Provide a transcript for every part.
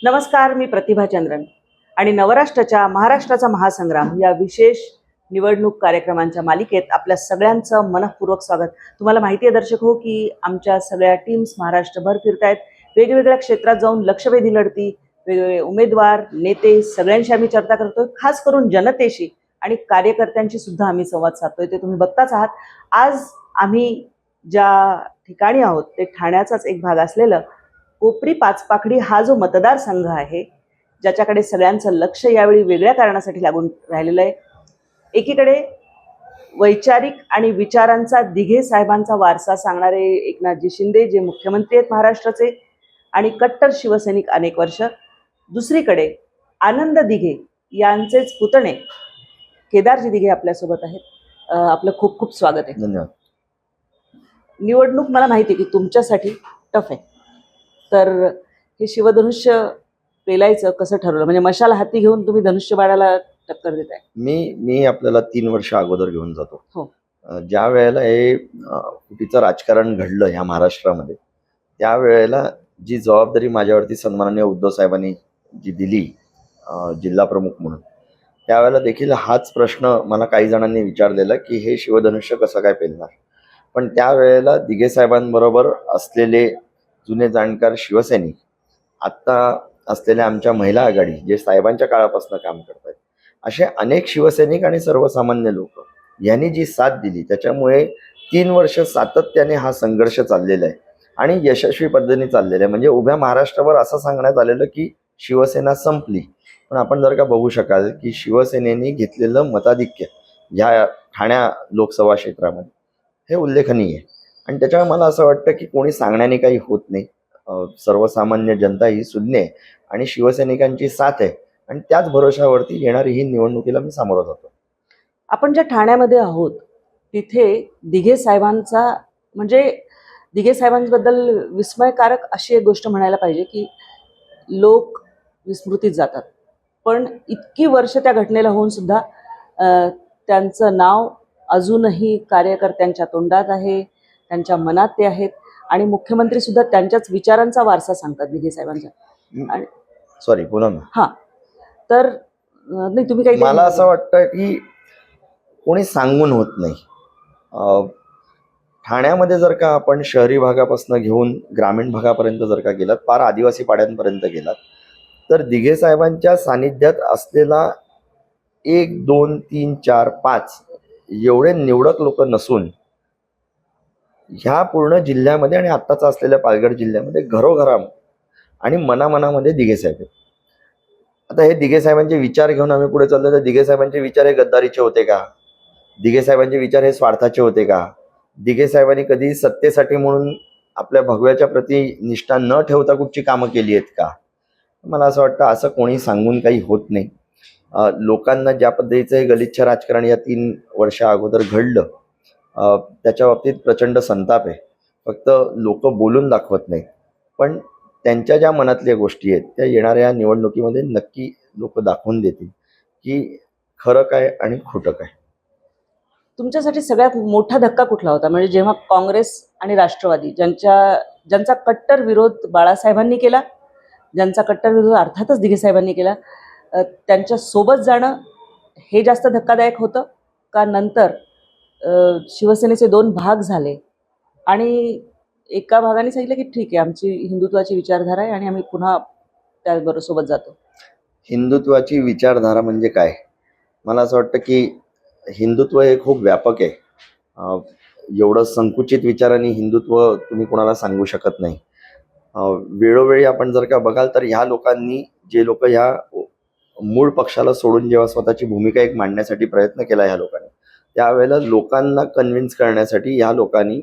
नमस्कार, मी प्रतिभा चंद्रन आणि नवराष्ट्राच्या महाराष्ट्राचा महासंग्राम या विशेष निवडणूक कार्यक्रमांच्या मालिकेत आपल्या सगळ्यांचं मनःपूर्वक स्वागत. तुम्हाला माहिती आहे दर्शक हो की आमच्या सगळ्या टीम्स महाराष्ट्रभर फिरतायत, वेगवेगळ्या क्षेत्रात जाऊन लक्षवेधी लढती, वेगवेगळे उमेदवार, नेते सगळ्यांशी आम्ही चर्चा करतोय. खास करून जनतेशी आणि कार्यकर्त्यांशी सुद्धा आम्ही संवाद साधतोय, ते तुम्ही बघताच आहात. आज आम्ही ज्या ठिकाणी आहोत ते ठाण्याचाच एक भाग असलेलं कोपरी पाचपाखडी हा जो मतदारसंघ आहे, ज्याच्याकडे सगळ्यांचं लक्ष यावेळी वेगळ्या कारणासाठी लागून राहिलेलं आहे. एकीकडे वैचारिक आणि विचारांचा दिघे साहेबांचा वारसा सांगणारे एकनाथजी शिंदे, जे मुख्यमंत्री आहेत महाराष्ट्राचे आणि कट्टर शिवसैनिक अनेक वर्ष. दुसरीकडे आनंद दिघे यांचेच पुतणे केदारजी दिघे आपल्यासोबत आहेत. आपलं खूप खूप स्वागत आहे. धन्यवाद. निवडणूक मला माहिती आहे की तुमच्यासाठी टफ आहे, तर हे शिवधनुष्य पेलायचं कसं ठरवलं? म्हणजे मशाल हाती घेऊन तुम्ही धनुष्यबाणाला टक्कर देताय. मी आपल्याला 3 वर्ष अगोदर घेऊन जातो. हो. ज्या वेळेला हे फुटीचं राजकारण घडलं ह्या महाराष्ट्रामध्ये, त्यावेळेला जी जबाबदारी माझ्यावरती सन्माननीय उद्धव साहेबांनी जी दिली जिल्हा प्रमुख म्हणून, त्यावेळेला देखील हाच प्रश्न मला काही जणांनी विचारलेला की हे शिवधनुष्य कसं काय पेलणार. पण त्यावेळेला दिघे साहेबांबरोबर असलेले जुने जाणकार शिवसैनिक, आत्ता असलेल्या आमच्या महिला आघाडी, जे साहेबांच्या काळापासून काम करतात, असे अनेक शिवसैनिक आणि सर्वसामान्य लोक यांनी जी साथ दिली, त्याच्यामुळे 3 वर्ष सातत्याने हा संघर्ष चाललेला आहे आणि यशस्वी पद्धतीने चाललेला आहे. म्हणजे उभ्या महाराष्ट्रावर असं सांगण्यात आलेलं की शिवसेना संपली, पण आपण जर का बघू शकाल की शिवसेनेने घेतलेलं मताधिक्य या ठाण्या लोकसभा क्षेत्रामध्ये हे उल्लेखनीय आहे. आणि त्याच्यामुळे मला असं वाटतं की कोणी सांगण्याने काही होत नाही. सर्वसामान्य जनता ही सुज्ञ आहे आणि शिवसैनिकांची साथ आहे आणि त्याच भरोशावरती येणारी ही निवडणुकीला मी सामोरं जातो. आपण ज्या ठाण्यामध्ये आहोत तिथे दिघे साहेबांचा, म्हणजे दिघे साहेबांबद्दल विस्मयकारक अशी एक गोष्ट म्हणायला पाहिजे की लोक विस्मृतीत जातात, पण इतकी वर्ष त्या घटनेला होऊन सुद्धा त्यांचं नाव अजूनही कार्यकर्त्यांच्या तोंडात आहे, त्यांच्या मनात ते आहेत आणि मुख्यमंत्री सुद्धा त्यांच्याच विचारांचा वारसा सांगतात दिघे साहेबांचा. आणि सॉरी पुन्हा हां, तर नाही तुम्ही काही मला असं वाटतं की कोणी सांगून होत नाही. ठाण्यामध्ये जर का आपण शहरी भागापासून घेऊन ग्रामीण भागापर्यंत जर का गेलात, पार आदिवासी पाड्यांपर्यंत गेलात, तर दिघे साहेबांच्या सानिध्यात असलेला 1, 2, 3, 4, 5 एवढे निवडक लोक नसून ह्या पूर्ण जिल्ह्यामध्ये आणि आत्ताचा असलेल्या पालघर जिल्ह्यामध्ये घरोघरा आणि मनामनामध्ये दिघे साहेब आहेत. आता हे दिघे साहेबांचे विचार घेऊन आम्ही पुढे चाललो, तर दिघे साहेबांचे विचार हे गद्दारीचे होते का? दिघे साहेबांचे विचार हे स्वार्थाचे होते का? दिघे साहेबांनी कधी सत्तेसाठी म्हणून आपल्या भगव्याच्या प्रती निष्ठा न ठेवता कुठची कामं केली आहेत का? मला असं वाटतं असं कोणी सांगून काही होत नाही. लोकांना ज्या पद्धतीचं हे गलिच्छ राजकारण या 3 वर्ष अगोदर घडलं, त्याच्या बाबतीत प्रचंड संताप आहे. फक्त लोक बोलून दाखवत नाहीत, पण त्यांच्या ज्या मनातल्या गोष्टी आहेत त्या येणाऱ्या निवडणुकीमध्ये नक्की लोक दाखवून देतील की खरं काय आणि खोटं काय. तुमच्यासाठी सगळ्यात मोठा धक्का कुठला होता? म्हणजे जेव्हा काँग्रेस आणि राष्ट्रवादी, ज्यांचा कट्टर विरोध बाळासाहेबांनी केला, ज्यांचा कट्टर विरोध अर्थातच दिघे साहेबांनी केला, त्यांच्या सोबत जाणं हे जास्त धक्कादायक होतं का नंतर शिवसेनेचे 2 भाग झाले आणि एका भागाने सांगितलं की ठीक आहे, आमची हिंदुत्वाची विचारधारा आहे आणि आम्ही पुन्हा त्याबरोबर सोबत जातो? हिंदुत्वाची विचारधारा म्हणजे काय? मला असं वाटतं की हिंदुत्व हे खूप व्यापक आहे. एवढं संकुचित विचारांनी हिंदुत्व तुम्ही कोणाला सांगू शकत नाही. वेळोवेळी आपण जर का बघाल तर ह्या लोकांनी, जे लोक ह्या मूळ पक्षाला सोडून जेव्हा स्वतःची भूमिका एक मांडण्यासाठी प्रयत्न केला ह्या लोकांनी, त्यावेळेला लोकांना कन्व्हिन्स करण्यासाठी ह्या लोकांनी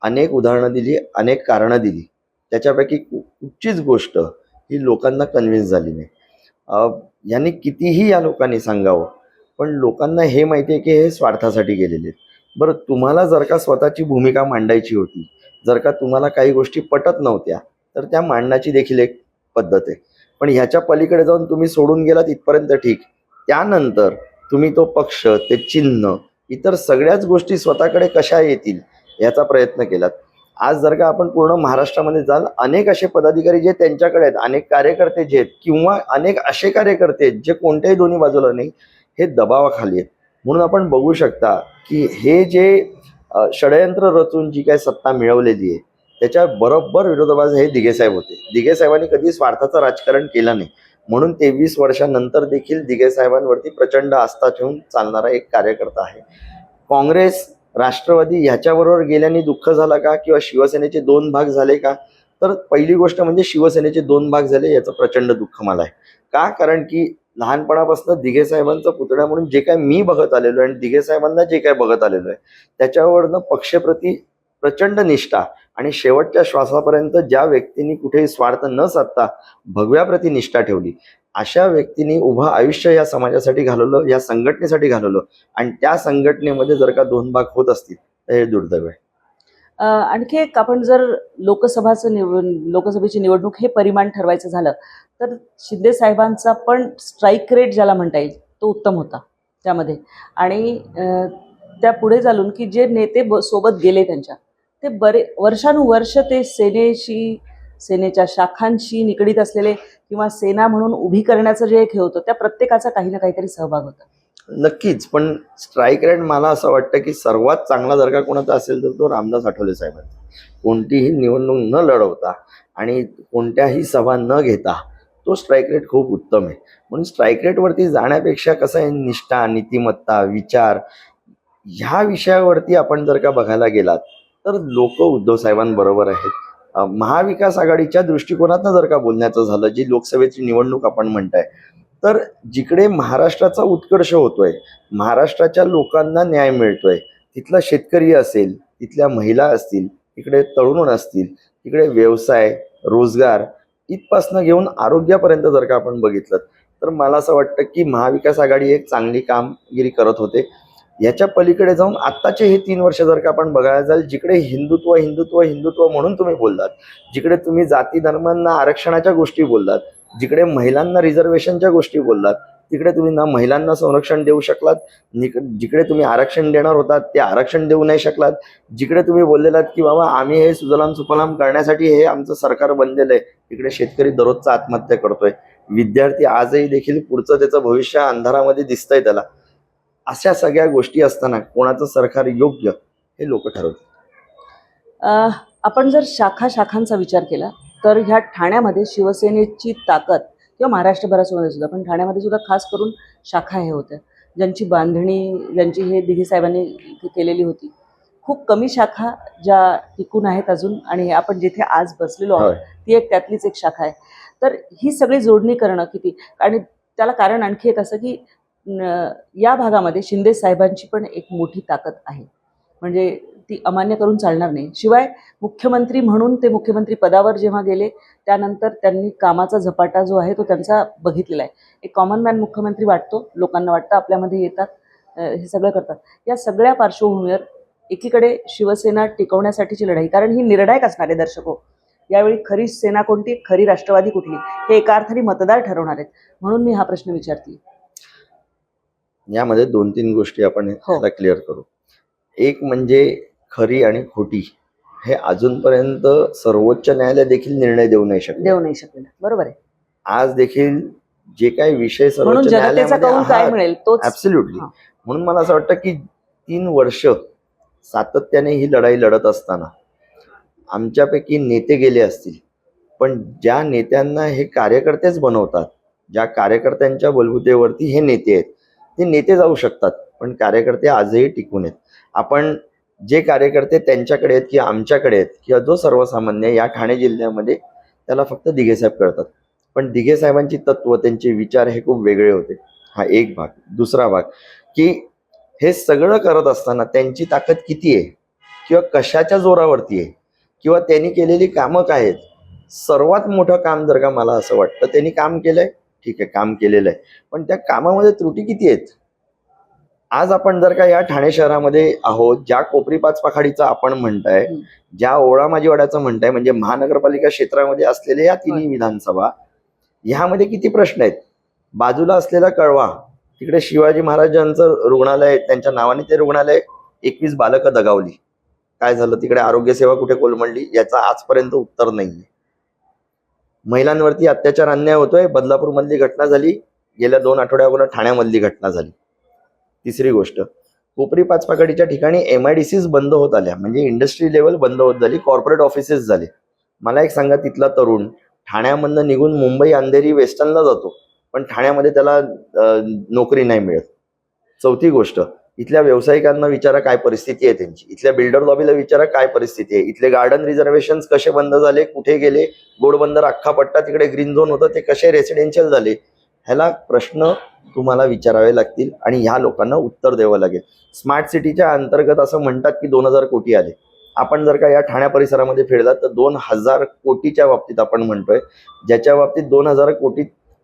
अनेक उदाहरणं दिली, अनेक कारणं दिली. त्याच्यापैकी कुठचीच गोष्ट ही लोकांना कन्व्हिन्स झाली नाही. यांनी कितीही या लोकांनी सांगावं, पण लोकांना हे माहिती आहे की हे स्वार्थासाठी गेलेले आहेत. बरं, तुम्हाला जर का स्वतःची भूमिका मांडायची होती, जर का तुम्हाला काही गोष्टी पटत नव्हत्या, तर त्या मांडण्याची देखील एक पद्धत आहे. पण ह्याच्या पलीकडे जाऊन तुम्ही सोडून गेलात इथपर्यंत ठीक, त्यानंतर तुम्ही तो पक्ष, ते चिन्ह, इतर सगळ्याच गोष्टी स्वतःकडे कशा येतील याचा प्रयत्न केलात. आज जर का आपण पूर्ण महाराष्ट्रामध्ये जाल, अनेक असे पदाधिकारी जे त्यांच्याकडे आहेत, अनेक कार्यकर्ते जे आहेत किंवा अनेक असे कार्यकर्ते आहेत जे कोणत्याही दोन्ही बाजूला नाही, हे दबावाखाली आहेत. म्हणून आपण बघू शकता की हे जे षडयंत्र रचून जी काही सत्ता मिळवलेली आहे त्याच्या बरोबर विरोधाभास हे दिघे साहेब होते. दिघे साहेबांनी कधी स्वार्थाचं राजकारण केलं नाही, म्हणून 23 वर्षानंतर देखील दिघे साहेबांवरती प्रचंड आस्था ठेवून चालणारा एक कार्यकर्ता आहे. काँग्रेस, राष्ट्रवादी ह्याच्याबरोबर गेल्याने दुःख झालं का, किंवा शिवसेनेचे 2 भाग झाले का? तर पहिली गोष्ट म्हणजे शिवसेनेचे 2 भाग झाले याचं प्रचंड दुःख मला आहे. का? कारण की लहानपणापासून दिघे साहेबांचा पुतळा म्हणून जे काय मी बघत आलेलो आहे आणि दिघे साहेबांना जे काय बघत आलेलो आहे त्याच्यावरनं पक्षप्रती प्रचंड निष्ठा आणि शेवटच्या श्वासापर्यंत ज्या व्यक्तींनी कुठेही स्वार्थ न साधता भगव्याप्रती निष्ठा ठेवली, अशा व्यक्तींनी उभं आयुष्य या समाजासाठी घालवलं, या संघटनेसाठी घालवलं, आणि त्या संघटनेमध्ये जर का 2 भाग होत असतील तर हे दुर्दैव आहे. आणखी एक, आपण जर लोकसभेची निवडणूक हे परिमाण ठरवायचं झालं तर शिंदे साहेबांचा पण स्ट्राईक रेट ज्याला म्हणता येईल तो उत्तम होता त्यामध्ये. आणि त्या पुढे चालून की जे नेते सोबत गेले त्यांच्या, ते वर्षानुवर्ष ते सेनेच्या शाखांशी निगडीत असलेले किंवा सेना म्हणून उभी करण्याचं जे एक हे होतं, त्या प्रत्येकाचा काही ना काहीतरी सहभाग होता. नक्कीच, पण स्ट्राईक रेट मला असं वाटतं की सर्वात चांगला जर का कोणाचा असेल तर तो रामदास आठवले साहेबांचा. कोणतीही निवडणूक न लढवता आणि कोणत्याही सभा न घेता तो स्ट्राईक रेट खूप उत्तम आहे. म्हणून स्ट्राईक रेटवरती जाण्यापेक्षा कसं आहे, निष्ठा, नीतिमत्ता, विचार ह्या विषयावरती आपण जर का बघायला गेलात तर लोक उद्धव साहेबांबरोबर आहेत. महाविकास आघाडीच्या दृष्टिकोनातनं जर का बोलण्याचं झालं, जी लोकसभेची निवडणूक आपण म्हणताय, तर जिकडे महाराष्ट्राचा उत्कर्ष होतोय, महाराष्ट्राच्या लोकांना न्याय मिळतोय, तिथला शेतकरी असेल, तिथल्या महिला असतील, तिकडे तरुण असतील, तिकडे व्यवसाय, रोजगार इथपासनं घेऊन आरोग्यापर्यंत जर का आपण बघितलं तर मला असं वाटतं की महाविकास आघाडी एक चांगली कामगिरी करत होते. याच्या पलीकडे जाऊन आत्ताचे हे 3 वर्ष जर का आपण बघायला जाल, जिकडे हिंदुत्व हिंदुत्व हिंदुत्व म्हणून तुम्ही बोललात, जिकडे तुम्ही जाती धर्मांना आरक्षणाच्या गोष्टी बोललात, जिकडे महिलांना रिझर्वेशनच्या गोष्टी बोललात, तिकडे तुम्ही ना महिलांना संरक्षण देऊ शकलात, जिकडे तुम्ही आरक्षण देणार होतात ते आरक्षण देऊ नाही शकलात, जिकडे तुम्ही बोललेलात की बाबा आम्ही हे सुजलाम सुफलाम करण्यासाठी हे आमचं सरकार बनलेलं आहे, तिकडे शेतकरी दररोजचा आत्महत्या करतोय, विद्यार्थी आजही देखील पुढचं त्याचं भविष्य अंधारामध्ये दिसतंय त्याला. अशा सगळ्या गोष्टी असताना कोणाचं सरकार योग्य हे लोक ठरवतात. आपण जर शाखांचा विचार केला तर ह्या ठाण्यामध्ये शिवसेनेची ताकद, किंवा महाराष्ट्रभरामध्ये सुद्धा, पण ठाण्यामध्ये सुद्धा खास करून शाखा हे होत्या ज्यांची बांधणी, ज्यांची हे दिघे साहेबांनी केलेली होती. खूप कमी शाखा ज्या टिकून आहेत अजून, आणि आपण जिथे आज बसलेलो आहोत ती एक त्यातलीच एक शाखा आहे. तर ही सगळी जोडणी करणं किती, आणि त्याला कारण आणखी एक असं की या भागामध्ये शिंदे साहेबांची पण एक मोठी ताकद आहे, म्हणजे ती अमान्य करून चालणार नाही. शिवाय मुख्यमंत्री म्हणून ते मुख्यमंत्री पदावर जेव्हा गेले त्यानंतर त्यांनी कामाचा झपाटा जो आहे तो त्यांचा बघितलेला आहे. एक कॉमन मॅन मुख्यमंत्री वाटतो, लोकांना वाटतं आपल्यामध्ये येतात, हे सगळं करतात. या सगळ्या पार्श्वभूमीवर एकीकडे शिवसेना टिकवण्यासाठीची लढाई, कारण ही निर्णायक असणार आहे दर्शको. यावेळी खरी सेना कोणती, खरी राष्ट्रवादी कुठली, हे एका अर्थाने मतदार ठरवणार आहेत. म्हणून मी हा प्रश्न विचारते. यामध्ये 2-3 गोष्टी आपण क्लिअर करू. एक म्हणजे खरी आणि खोटी हे अजूनपर्यंत सर्वोच्च न्यायालय देखील निर्णय देऊ नाही शकले. बरोबर आहे. आज देखील जे काही विषय सर्वोच्च न्यायालयामध्ये ऍब्सोल्युटली. म्हणून मला असं वाटतं की 3 वर्ष सातत्याने ही लढाई लढत असताना आमच्यापैकी नेते गेले असतील, पण ज्या नेत्यांना हे कार्यकर्तेच बनवतात, ज्या कार्यकर्त्यांच्या बलबुतेवरती हे नेते आहेत, ते नेते जाऊ शकतात पण कार्यकर्ते आजही टिकून आहेत. आपण जे कार्यकर्ते त्यांच्याकडे आहेत किंवा आमच्याकडे आहेत किंवा जो सर्वसामान्य या ठाणे जिल्ह्यामध्ये, त्याला फक्त दिघे साहेब कळतात. पण दिघे साहेबांची तत्व, त्यांचे विचार हे खूप वेगळे होते. हा एक भाग. दुसरा भाग की हे सगळं करत असताना त्यांची ताकद किती आहे किंवा कशाच्या जोरावरती आहे किंवा त्यांनी केलेली कामं काय आहेत. सर्वात मोठं काम जर का मला असं वाटतं त्यांनी काम केलंय, ठीक आहे, काम केलेलं आहे, पण त्या कामामध्ये त्रुटी किती आहेत. आज आपण जर का या ठाणे शहरामध्ये आहोत, ज्या कोपरी पाचपाखाडीचं आपण म्हणताय, ज्या ओळा माजीवाड्याचं म्हणताय, म्हणजे महानगरपालिका क्षेत्रामध्ये असलेल्या या तिन्ही विधानसभा, ह्यामध्ये किती प्रश्न आहेत. बाजूला असलेला कळवा, तिकडे शिवाजी महाराजांचं रुग्णालय, त्यांच्या नावाने ते रुग्णालय, 21 बालकं दगावली. काय झालं, तिकडे आरोग्य सेवा कुठे कोलमडली, याचा आजपर्यंत उत्तर नाहीये. महिलांवरती अत्याचार अन्याय होतोय, बदलापूरमधली घटना झाली, गेल्या 2 आठवड्यावर ठाण्यामधली घटना झाली. तिसरी गोष्ट, कोपरी पाचपाकडीच्या ठिकाणी MIDCs बंद होत आल्या, म्हणजे इंडस्ट्री लेवल बंद होत झाली, कॉर्पोरेट ऑफिसेस झाले. मला एक सांगा, तिथला तरुण ठाण्यामधनं निघून मुंबई अंधेरी वेस्टर्नला जातो, पण ठाण्यामध्ये त्याला नोकरी नाही मिळत. चौथी गोष्ट, इथल्या व्यावसायिकांना विचारा काय परिस्थिती आहे त्यांची, इथल्या बिल्डर लॉबीला विचारा काय परिस्थिती आहे, इथले गार्डन रिझर्वेशन कसे बंद झाले, कुठे गेले, गोडबंदर अख्खा पट्टा तिकडे ग्रीन झोन होतं ते कसे रेसिडेन्शियल झाले, ह्याला प्रश्न तुम्हाला विचारावे लागतील आणि ह्या लोकांना उत्तर द्यावं लागेल. स्मार्ट सिटीच्या अंतर्गत असं म्हणतात की 2000 कोटी आले. आपण जर का या ठाण्या परिसरामध्ये फिरलात तर 2000 कोटीच्या बाबतीत आपण म्हणतोय, ज्याच्या बाबतीत 2000 कोटी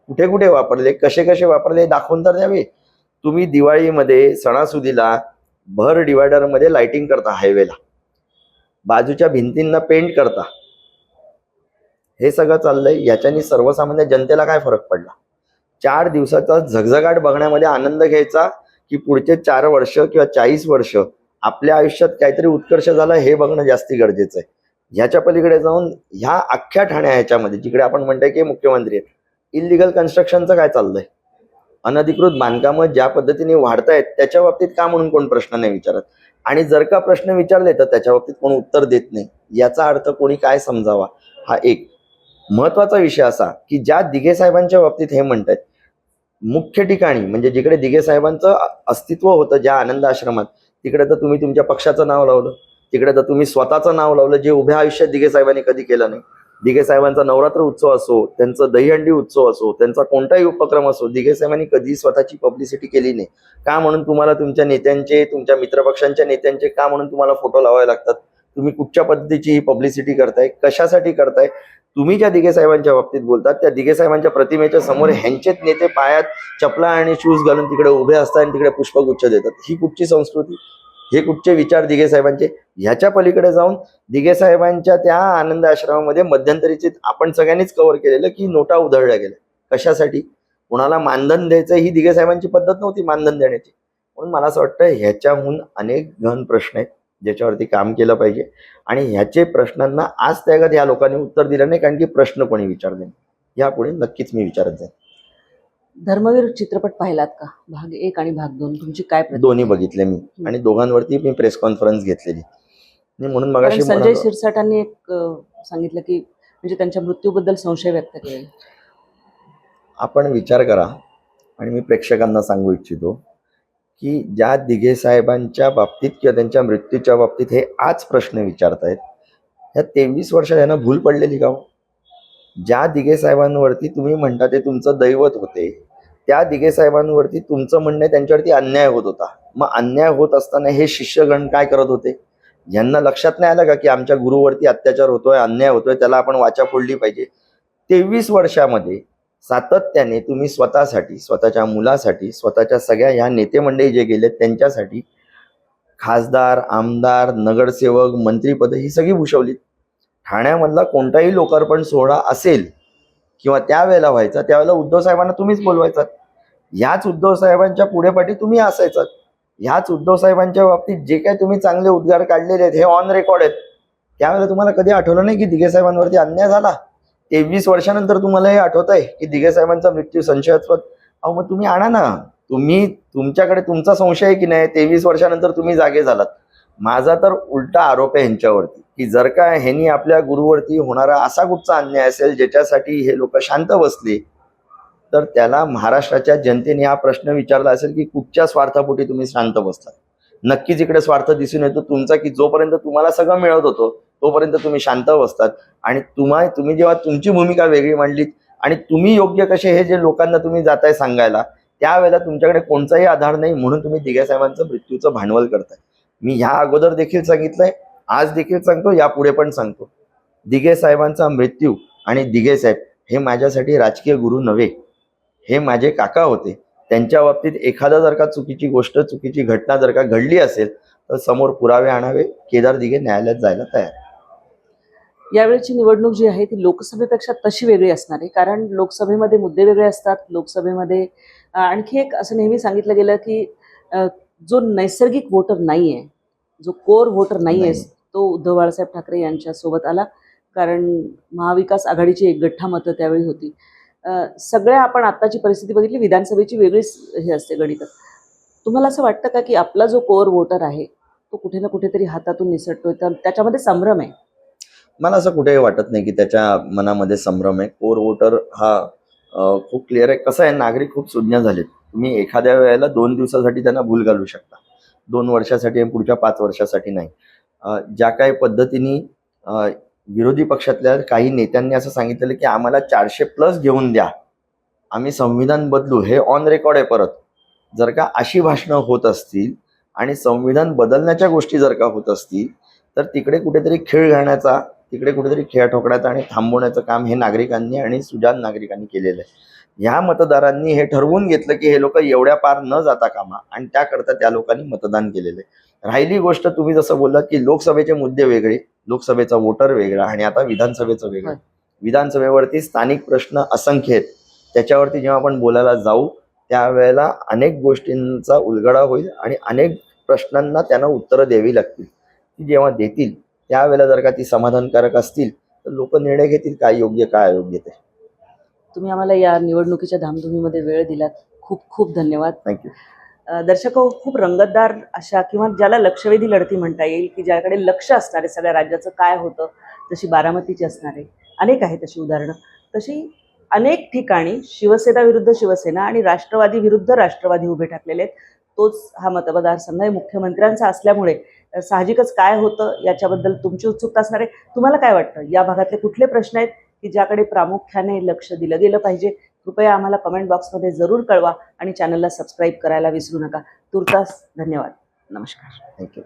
कुठे कुठे वापरले, कसे कसे वापरले दाखवून तर द्यावे. तुम्ही दिवाळीमध्ये सणासुदीला भर डिवायडरमध्ये लाइटिंग करता, हायवेला बाजूच्या भिंतींना पेंट करता, हे सगळं चाललंय. याच्यानी सर्वसामान्य जनतेला काय फरक पडला? 4 दिवसाचा झगझगाट बघण्यामध्ये आनंद घ्यायचा की पुढचे 4 वर्ष किंवा 40 वर्ष आपल्या आयुष्यात काहीतरी उत्कर्ष झाला हे बघणं जास्ती गरजेचं आहे. ह्याच्या पलीकडे जाऊन ह्या अख्ख्या ठाण्या ह्याच्यामध्ये जिकडे आपण म्हणतोय की मुख्यमंत्री आहेत, इलिगल कन्स्ट्रक्शनचं काय चाललंय, अनधिकृत बांधकामं ज्या पद्धतीने वाढतायत त्याच्या बाबतीत का म्हणून कोण प्रश्न नाही विचारत, आणि जर का प्रश्न विचारले तर त्याच्या बाबतीत कोण उत्तर देत नाही. याचा अर्थ कोणी काय समजावा? हा एक महत्वाचा विषय असा की ज्या दिघे साहेबांच्या बाबतीत हे म्हणतात, मुख्य ठिकाणी म्हणजे जिकडे दिघे साहेबांचं अस्तित्व होतं ज्या आनंद आश्रमात, तिकडे तर तुम्ही तुमच्या पक्षाचं नाव लावलं, तिकडे तर तुम्ही स्वतःचं नाव लावलं, जे उभ्या आयुष्यात दिघे साहेबांनी कधी केलं नाही. दिघे साहेबांचा नवरात्र उत्सव असो, त्यांचं दहीहंडी उत्सव असो, त्यांचा कोणताही उपक्रम असो, दिघे साहेबांनी कधी स्वतःची पब्लिसिटी केली नाही. का म्हणून तुम्हाला तुमच्या नेत्यांचे, तुमच्या मित्रपक्षांच्या नेत्यांचे का म्हणून तुम्हाला फोटो लावावे लागतात? तुम्ही कुठच्या पद्धतीची ही पब्लिसिटी करताय, कशासाठी करताय? तुम्ही ज्या दिघे साहेबांच्या बाबतीत बोलतात त्या दिघे साहेबांच्या प्रतिमेच्या समोर ह्यांचेच नेते पायात चपला आणि शूज घालून तिकडे उभे असतात आणि तिकडे पुष्पगुच्छ देतात. ही कुठची संस्कृती? हे कुठचे विचार दिघे साहेबांचे? ह्याच्या पलीकडे जाऊन दिघे साहेबांच्या त्या आनंद आश्रमामध्ये मध्यंतरीचे आपण सगळ्यांनीच कव्हर केलेलं की नोटा उधळल्या गेल्या. कशासाठी? कुणाला मानधन द्यायचं ही दिघे साहेबांची पद्धत नव्हती मानधन देण्याची. म्हणून मला असं वाटतं ह्याच्याहून अनेक गहन प्रश्न आहेत ज्याच्यावरती काम केलं पाहिजे, आणि ह्याचे प्रश्नांना आज त्यागत या लोकांनी उत्तर दिलं नाही, कारण की प्रश्न कोणी विचारले नाही. यापुढे नक्कीच मी विचारत जाईल. धर्मवीर चित्रपट पाहिलात का? भाग 1 आणि भाग 2 तुमची काय प्रतिक्रिया? दोन्ही बघितले मी आणि दोघांवरती मी प्रेस कॉन्फरन्स घेतलेली. आणि म्हणून कारण मगाशी संजय शिरसाटांनी एक सांगितलं की म्हणजे त्यांच्या मृत्यूबद्दल संशय व्यक्त केले. आपण विचार करा, आणि मी प्रेक्षकांना सांगू इच्छितो की ज्या दिघे साहेबांच्या बाबतीत किंवा त्यांच्या मृत्यूच्या बाबतीत हे आज प्रश्न विचारतायत, ह्या 23 वर्षात यांना भूल पडलेली का हो? ज्या दिघे साहेबांवरती तुम्ही म्हणता ते तुमचं दैवत होते, त्या दिघे साहेबांवरती तुमचं म्हणणं त्यांच्यावरती अन्याय होत होता. मग अन्याय होत असताना हे शिष्यगण काय करत होते? यांना लक्षात नाही आलं का की आमच्या गुरुवरती अत्याचार होतोय, अन्याय होतोय, त्याला आपण वाचा फोडली पाहिजे? 23 वर्षामध्ये सातत्याने तुम्ही स्वतःसाठी, स्वतःच्या मुलासाठी, स्वतःच्या सगळ्या ह्या नेते मंडळी जे गेले त्यांच्यासाठी खासदार, आमदार, नगरसेवक, मंत्रीपद ही सगळी भूषवलीत. ठाण्यामधला कोणताही लोकार्पण सोहळा असेल किंवा त्यावेळेला व्हायचा, त्यावेळेला उद्धव साहेबांना तुम्हीच बोलवायचात. ह्याच उद्धव साहेबांच्या पुढेपाठी तुम्ही असायचात. ह्याच उद्धव साहेबांच्या बाबतीत जे काही तुम्ही चांगले उद्गार काढलेले आहेत हे ऑन रेकॉर्ड आहेत. त्यावेळेला तुम्हाला कधी आठवलं नाही की दिघे साहेबांवरती अन्याय झाला? 23 वर्षानंतर तुम्हाला हे आठवत आहे की दिघे साहेबांचा मृत्यू संशयास्पद? अहो मग तुम्ही आणा ना. तुमच्याकडे तुमचा संशय आहे की नाही? 23 वर्षानंतर तुम्ही जागे झालात. माझा तर उलटा आरोप आहे ह्यांच्यावरती की जर का ह्यांनी आपल्या गुरुवरती होणारा असा कुठचा अन्याय असेल ज्याच्यासाठी हे लोक शांत बसले, तर त्याला महाराष्ट्राच्या जनतेने हा प्रश्न विचारला असेल की कुठच्या स्वार्थापोटी तुम्ही शांत बसलात. नक्कीच इकडे स्वार्थ दिसून येतो तुमचा की जोपर्यंत तुम्हाला सगळं मिळत होतं तोपर्यंत तुम्ही शांत बसतात, आणि तुम्ही जेव्हा तुमची भूमिका वेगळी मांडलीत आणि तुम्ही योग्य कसे हे जे लोकांना तुम्ही जाताय सांगायला, त्यावेळेला तुमच्याकडे कोणताही आधार नाही, म्हणून तुम्ही दिघे साहेबांचं मृत्यूचं भांडवल करताय. मी ह्या अगोदर देखील सांगितलंय, आज देखील सांगतो, यापुढे पण सांगतो, दिघे साहेबांचा मृत्यू आणि दिघे साहेब हे माझ्यासाठी राजकीय गुरु नव्हे, हे माझे काका होते. त्यांच्या बाबतीत एखादा जर का चुकीची गोष्ट, चुकीची घटना जर का घडली असेल तर समोर पुरावे आणावे. केदार दिघे न्यायालयात जायला तयार. यावेळची निवडणूक जी आहे ती लोकसभेपेक्षा तशी वेगळी असणार आहे, कारण लोकसभेमध्ये मुद्दे वेगळे असतात. लोकसभेमध्ये आणखी एक असं नेहमी सांगितलं गेलं की जो नैसर्गिक वोटर नाही आहे, जो कोर वोटर नाही आहे, तो उद्धव बाळासाहेब ठाकरे यांच्यासोबत आला, कारण महाविकास आघाडीची एक गठ्ठा मतं त्यावेळी होती. सगळ्या आपण आत्ताची परिस्थिती बघितली, विधानसभेची वेगळीच हे असते गणित. तुम्हाला असं वाटतं का की आपला जो कोर वोटर आहे तो कुठे ना कुठेतरी हातातून निसटतोय, तर त्याच्यामध्ये संभ्रम आहे? मला असं कुठेही वाटत नाही की त्याच्या मनामध्ये संभ्रम आहे. कोर वोटर हा खूप क्लिअर आहे. कसं आहे, नागरिक खूप सुज्ञ झालेत. तुम्ही एखाद्या वेळेला 2 दिवसासाठी त्यांना भूल घालू शकता, 2 वर्षासाठी आणि पुढच्या 5 वर्षासाठी नाही. ज्या काही पद्धतीने विरोधी पक्षातल्या काही नेत्यांनी असं सांगितलेलं की आम्हाला 400+ घेऊन द्या, आम्ही संविधान बदलू, हे ऑन रेकॉर्ड आहे परत. जर का अशी भाषणं होत असतील आणि संविधान बदलण्याच्या गोष्टी जर का होत असतील, तर तिकडे कुठेतरी खीळ घालण्याचा, तिकडे कुठेतरी खेळ ठोकण्याचं आणि थांबवण्याचं काम हे नागरिकांनी आणि सुजाण नागरिकांनी केलेलं आहे. ह्या मतदारांनी हे ठरवून घेतलं की हे लोक एवढ्या पार न जाता कामा, आणि त्याकरता त्या लोकांनी मतदान केलेलं आहे. राहिली गोष्ट, तुम्ही जसं बोललात की लोकसभेचे मुद्दे वेगळे, लोकसभेचा वोटर वेगळा आणि आता विधानसभेचं वेगळं. विधानसभेवरती स्थानिक प्रश्न असंख्य आहेत. त्याच्यावरती जेव्हा आपण बोलायला जाऊ त्यावेळेला अनेक गोष्टींचा उलगडा होईल आणि अनेक प्रश्नांना त्यांना उत्तरं द्यावी लागतील. ती जेव्हा देतील त्यावेळेला जर का ती समाधानकारक असतील तर लोक निर्णय घेतील काय योग्य काय अयोग्य ते. तुम्ही आम्हाला या निवडणुकीच्या धामधुमीमध्ये वेळ दिलात, खूप खूप धन्यवाद. थँक्यू. दर्शक हो, खूप रंगतदार अशा, किंवा ज्याला लक्षवेधी लढती म्हणता येईल, की ज्याकडे लक्ष असणार आहे सगळ्या राज्याचं काय होतं, जशी बारामतीची असणार आहे, अनेक आहेत तशी उदाहरणं. तशी अनेक ठिकाणी शिवसेना विरुद्ध शिवसेना आणि राष्ट्रवादी विरुद्ध राष्ट्रवादी उभे ठाकलेले आहेत. तोच हा मतदारसंघ आहे, मुख्यमंत्र्यांचा असल्यामुळे साहजिकच काय होतं याच्याबद्दल तुमची उत्सुकता असणार आहे. तुम्हाला काय वाटतं, या भागातले कुठले प्रश्न आहेत की ज्याकडे प्रामुख्याने लक्ष दिलं गेलं पाहिजे? कृपया आम्हाला कमेंट बॉक्समध्ये जरूर कळवा आणि चॅनलला सबस्क्राईब करायला विसरू नका. तुर्तास धन्यवाद. नमस्कार. थँक्यू.